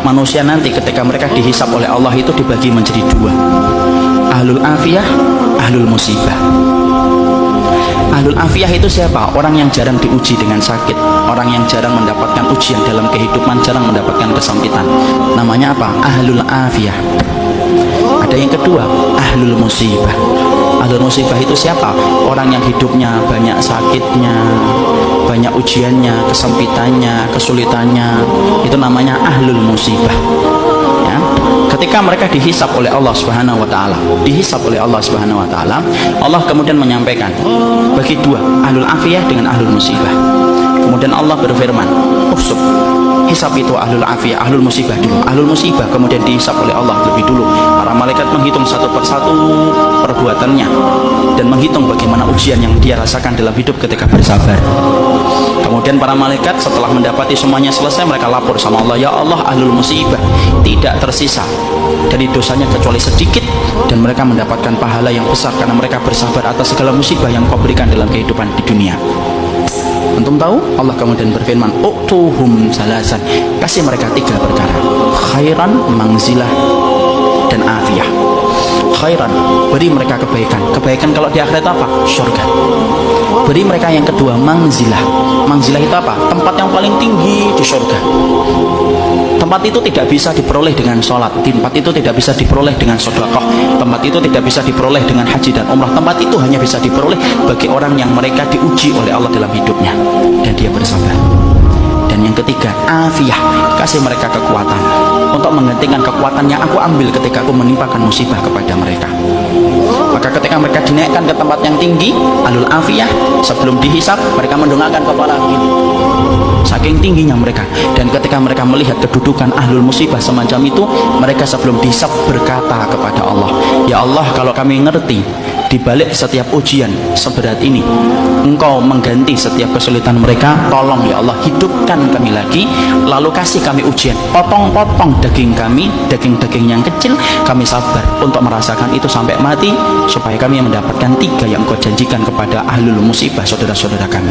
manusia nanti ketika mereka dihisap oleh Allah itu dibagi menjadi dua, ahlul afiyah, ahlul musibah. Ahlul afiyah itu siapa? Orang yang jarang diuji dengan sakit, orang yang jarang mendapatkan ujian dalam kehidupan, jarang mendapatkan kesempitan. Namanya apa? Ahlul afiyah. Ada yang kedua, ahlul musibah. Ahlul musibah itu siapa? Orang yang hidupnya banyak sakitnya, banyak ujiannya, kesempitannya, kesulitannya. Itu namanya ahlul musibah. Ya. Ketika mereka dihisap oleh Allah Subhanahu wa taala, dihisap oleh Allah Subhanahu wa taala, Allah kemudian menyampaikan bagi dua, ahlul afiyah dengan ahlul musibah. Kemudian Allah berfirman, "Usub." Hisap itu ahlul afiyah, ahlul musibah dulu. Ahlul musibah kemudian dihisap oleh Allah lebih dulu. Para malaikat menghitung satu persatu perbuatannya dan menghitung bagaimana ujian yang dia rasakan dalam hidup ketika bersabar. Kemudian para malaikat setelah mendapati semuanya selesai, mereka lapor sama Allah, "Ya Allah, ahlul musibah tidak tersisa dari dosanya kecuali sedikit, dan mereka mendapatkan pahala yang besar karena mereka bersabar atas segala musibah yang Kau berikan dalam kehidupan di dunia." Antum tahu? Allah kemudian berfirman, "Utuhum salasan." Kasih mereka tiga perkara: khairan, mangzilah, dan afiyah. Khairan, beri mereka kebaikan. Kebaikan kalau di akhirat apa? Surga. Beri mereka yang kedua, mangzilah. Mangzilah itu apa? Tempat yang paling tinggi di surga. Tempat itu tidak bisa diperoleh dengan sholat. Tempat itu tidak bisa diperoleh dengan sedekah. Tempat itu tidak bisa diperoleh dengan haji dan umrah. Tempat itu hanya bisa diperoleh bagi orang yang mereka diuji oleh Allah dalam hidupnya dan dia bersabar. Dan yang ketiga, afiyah. Kasih mereka kekuatan untuk menggantikan kekuatan yang aku ambil ketika aku menimpakan musibah kepada mereka. Maka ketika mereka dinaikkan ke tempat yang tinggi, ahlul afiyah, sebelum dihisap mereka mendongakkan kepala begini, saking tingginya mereka. Dan ketika mereka melihat kedudukan ahlul musibah semacam itu, mereka sebelum dihisap berkata kepada Allah, "Ya Allah, kalau kami ngerti di balik setiap ujian seberat ini Engkau mengganti setiap kesulitan mereka, tolong ya Allah hidupkan kami lagi, lalu kasih kami ujian, potong-potong daging kami, daging-daging yang kecil, kami sabar untuk merasakan itu sampai mati, supaya kami mendapatkan tiga yang Engkau janjikan kepada ahlul musibah, saudara-saudara kami."